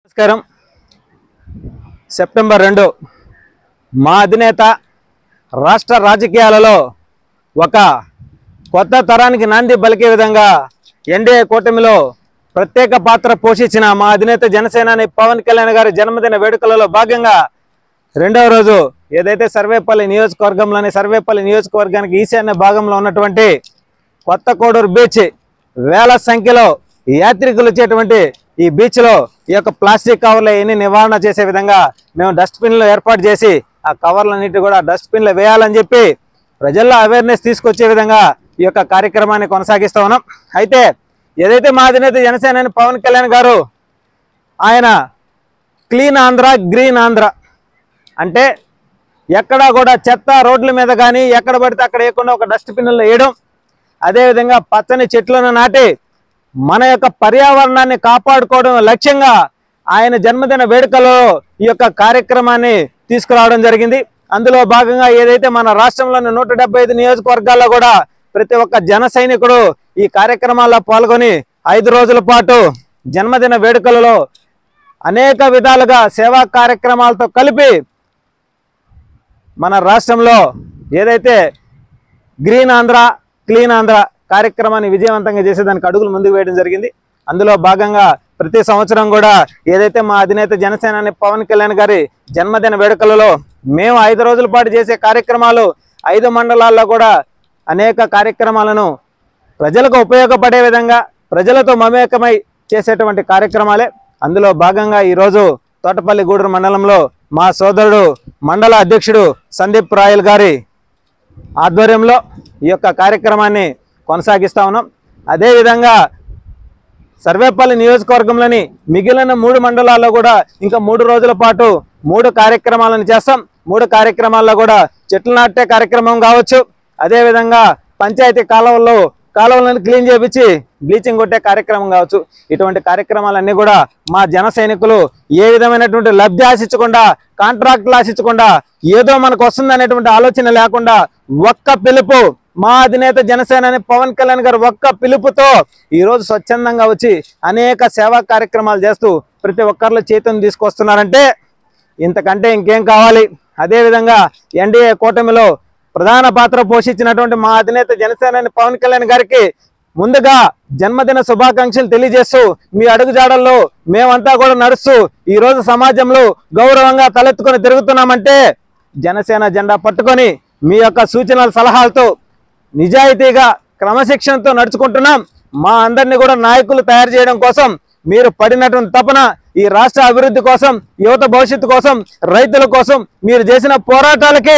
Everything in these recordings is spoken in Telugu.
నమస్కారం. సెప్టెంబర్ 2 మా అధినేత రాష్ట్ర రాజకీయాలలో ఒక కొత్త తరానికి నాంది పలికే విధంగా ఎన్డీఏ కూటమిలో ప్రత్యేక పాత్ర పోషించిన మా అధినేత జనసేనాని పవన్ కళ్యాణ్ గారి జన్మదిన వేడుకలలో భాగంగా రెండవ రోజు ఏదైతే సర్వేపల్లి నియోజకవర్గానికి ఈశాన్య భాగంలో ఉన్నటువంటి కొత్త కోడూరు బీచ్ వేల సంఖ్యలో యాత్రికులు వచ్చేటువంటి ఈ బీచ్లో ఈ యొక్క ప్లాస్టిక్ కవర్లు ఎన్ని నివారణ చేసే విధంగా మేము డస్ట్బిన్లు ఏర్పాటు చేసి ఆ కవర్లన్నిటి కూడా డస్ట్బిన్లో వేయాలని చెప్పి ప్రజల్లో అవేర్నెస్ తీసుకొచ్చే విధంగా ఈ యొక్క కార్యక్రమాన్ని కొనసాగిస్తూ ఉన్నాం. అయితే ఏదైతే మా అధినేత జనసేనాని పవన్ కళ్యాణ్ గారు ఆయన క్లీన్ ఆంధ్ర గ్రీన్ ఆంధ్ర అంటే ఎక్కడా కూడా చెత్త రోడ్ల మీద కానీ ఎక్కడ పడితే అక్కడ వేయకుండా ఒక డస్ట్బిన్లో వేయడం, అదేవిధంగా పచ్చని చెట్లను నాటి మన యొక్క పర్యావరణాన్ని కాపాడుకోవడం లక్ష్యంగా ఆయన జన్మదిన వేడుకలో ఈ యొక్క కార్యక్రమాన్ని తీసుకురావడం జరిగింది. అందులో భాగంగా ఏదైతే మన రాష్ట్రంలోని 175 నియోజకవర్గాల్లో కూడా ప్రతి ఒక్క జన సైనికుడు ఈ కార్యక్రమాల్లో పాల్గొని 5 రోజుల పాటు జన్మదిన వేడుకలలో అనేక విధాలుగా సేవా కార్యక్రమాలతో కలిపి మన రాష్ట్రంలో ఏదైతే గ్రీన్ ఆంధ్ర క్లీన్ ఆంధ్ర కార్యక్రమాన్ని విజయవంతంగా చేసేదానికి అడుగులు ముందుకు వేయడం జరిగింది. అందులో భాగంగా ప్రతి సంవత్సరం కూడా ఏదైతే మా అధినేత జనసేనాని పవన్ కళ్యాణ్ గారి జన్మదిన వేడుకలలో మేము 5 రోజుల పాటు చేసే కార్యక్రమాలు 5 మండలాల్లో కూడా అనేక కార్యక్రమాలను ప్రజలకు ఉపయోగపడే విధంగా ప్రజలతో మమేకమై చేసేటువంటి కార్యక్రమాలే. అందులో భాగంగా ఈరోజు తోటపల్లి గూడూరు మండలంలో మా సోదరుడు మండల అధ్యక్షుడు సందీప్ రాయల్ గారి ఆధ్వర్యంలో ఈ యొక్క కార్యక్రమాన్ని కొనసాగిస్తా ఉన్నాం. అదేవిధంగా సర్వేపల్లి నియోజకవర్గంలోని మిగిలిన 3 మండలాల్లో కూడా ఇంకా 3 రోజుల పాటు 3 కార్యక్రమాలను చేస్తాం. 3 కార్యక్రమాల్లో కూడా చెట్లు నాటే కార్యక్రమం కావచ్చు, అదేవిధంగా పంచాయతీ కాలువలను క్లీన్ చేయించి బ్లీచింగ్ కొట్టే కార్యక్రమం కావచ్చు. ఇటువంటి కార్యక్రమాలన్నీ కూడా మా జన సైనికులు ఏ విధమైనటువంటి లబ్ధి ఆశించకుండా, కాంట్రాక్టులు ఆశించకుండా, ఏదో మనకు వస్తుంది అనేటువంటి ఆలోచన లేకుండా ఒక్క పిలుపు మా అధినేత జనసేనాని పవన్ కళ్యాణ్ గారు ఒక్క పిలుపుతో ఈరోజు స్వచ్ఛందంగా వచ్చి అనేక సేవా కార్యక్రమాలు చేస్తూ ప్రతి ఒక్కరిలో చైతన్యం తీసుకొస్తున్నారంటే ఇంతకంటే ఇంకేం కావాలి. అదేవిధంగా ఎన్డీఏ కూటమిలో ప్రధాన పాత్ర పోషించినటువంటి మా అధినేత జనసేనాని పవన్ కళ్యాణ్ గారికి ముందుగా జన్మదిన శుభాకాంక్షలు తెలియజేస్తూ మీ అడుగుజాడల్లో మేమంతా కూడా నడుస్తూ ఈరోజు సమాజంలో గౌరవంగా తలెత్తుకొని తిరుగుతున్నామంటే జనసేన జెండా పట్టుకొని మీ యొక్క సూచనల సలహాలతో నిజాయితీగా క్రమశిక్షణతో నడుచుకుంటున్నాం. మా అందరినీ కూడా నాయకులు తయారు చేయడం కోసం మీరు పడినటువంటి తపన, ఈ రాష్ట్ర అభివృద్ధి కోసం, యువత భవిష్యత్తు కోసం, రైతుల కోసం మీరు చేసిన పోరాటాలకి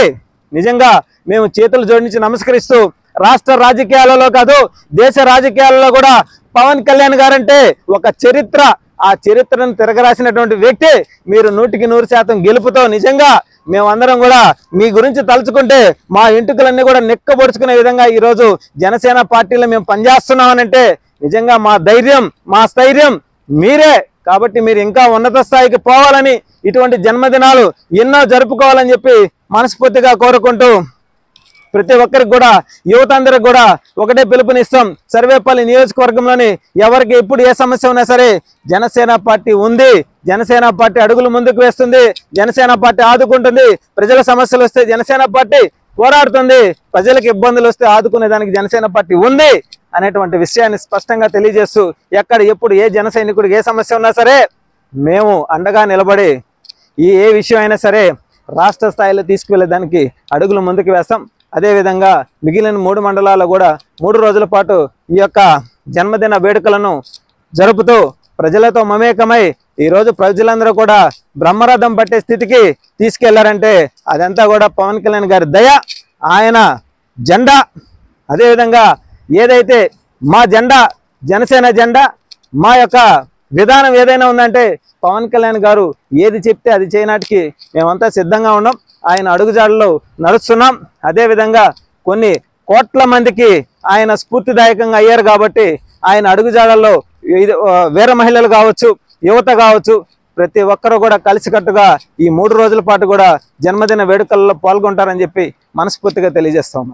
నిజంగా మేము చేతులు జోడించి నమస్కరిస్తూ రాష్ట్ర రాజకీయాలలో కాదు దేశ రాజకీయాలలో కూడా పవన్ కళ్యాణ్ గారంటే ఒక చరిత్ర, ఆ చరిత్రను తిరగరాసినటువంటి వ్యక్తి. మీరు 100% గెలుపుతో నిజంగా మేమందరం కూడా మీ గురించి తలుచుకుంటే మా ఇంటికలన్నీ కూడా నెక్కబొడుచుకునే విధంగా ఈరోజు జనసేన పార్టీలో మేము పనిచేస్తున్నామనంటే నిజంగా మా ధైర్యం, మా స్థైర్యం మీరే. కాబట్టి మీరు ఇంకా ఉన్నత స్థాయికి పోవాలని, ఇటువంటి జన్మదినాలు ఎన్నో జరుపుకోవాలని చెప్పి మనస్ఫూర్తిగా కోరుకుంటూ ప్రతి ఒక్కరికి కూడా, యువత అందరికి కూడా ఒకటే పిలుపునిస్తాం. సర్వేపల్లి నియోజకవర్గంలోని ఎవరికి ఎప్పుడు ఏ సమస్య ఉన్నా సరే జనసేన పార్టీ ఉంది. జనసేన పార్టీ అడుగులు ముందుకు వేస్తుంది. జనసేన పార్టీ ఆదుకుంటుంది. ప్రజల సమస్యలు వస్తే జనసేన పార్టీ పోరాడుతుంది. ప్రజలకు ఇబ్బందులు వస్తే ఆదుకునే దానికి జనసేన పార్టీ ఉంది అనేటువంటి విషయాన్ని స్పష్టంగా తెలియజేస్తూ ఎక్కడ ఎప్పుడు ఏ జన సైనికుడికి ఏ సమస్య ఉన్నా సరే మేము అండగా నిలబడి ఏ విషయం అయినా సరే రాష్ట్ర స్థాయిలో తీసుకువెళ్ళేదానికి అడుగులు ముందుకు వేస్తాం. అదేవిధంగా మిగిలిన 3 మండలాల్లో కూడా 3 రోజుల పాటు ఈ యొక్క జన్మదిన వేడుకలను జరుపుతూ ప్రజలతో మమేకమై ఈరోజు ప్రజలందరూ కూడా బ్రహ్మరథం పట్టే స్థితికి తీసుకెళ్లారంటే అదంతా కూడా పవన్ కళ్యాణ్ గారి దయ, ఆయన జెండా. అదేవిధంగా ఏదైతే మా జెండా, జనసేన జెండా, మా యొక్క విధానం ఏదైనా ఉందంటే పవన్ కళ్యాణ్ గారు ఏది చెప్తే అది చేయనాటికి మేమంతా సిద్ధంగా ఉన్నాం. ఆయన అడుగుజాడల్లో నడుస్తున్నాం. అదేవిధంగా కొన్ని కోట్ల మందికి ఆయన స్ఫూర్తిదాయకంగా అయ్యారు కాబట్టి ఆయన అడుగుజాడల్లో వీర మహిళలు కావచ్చు, యువత కావచ్చు, ప్రతి ఒక్కరూ కూడా కలిసికట్టుగా ఈ 3 రోజుల పాటు కూడా జన్మదిన వేడుకల్లో పాల్గొంటారని చెప్పి మనస్ఫూర్తిగా తెలియజేస్తాము.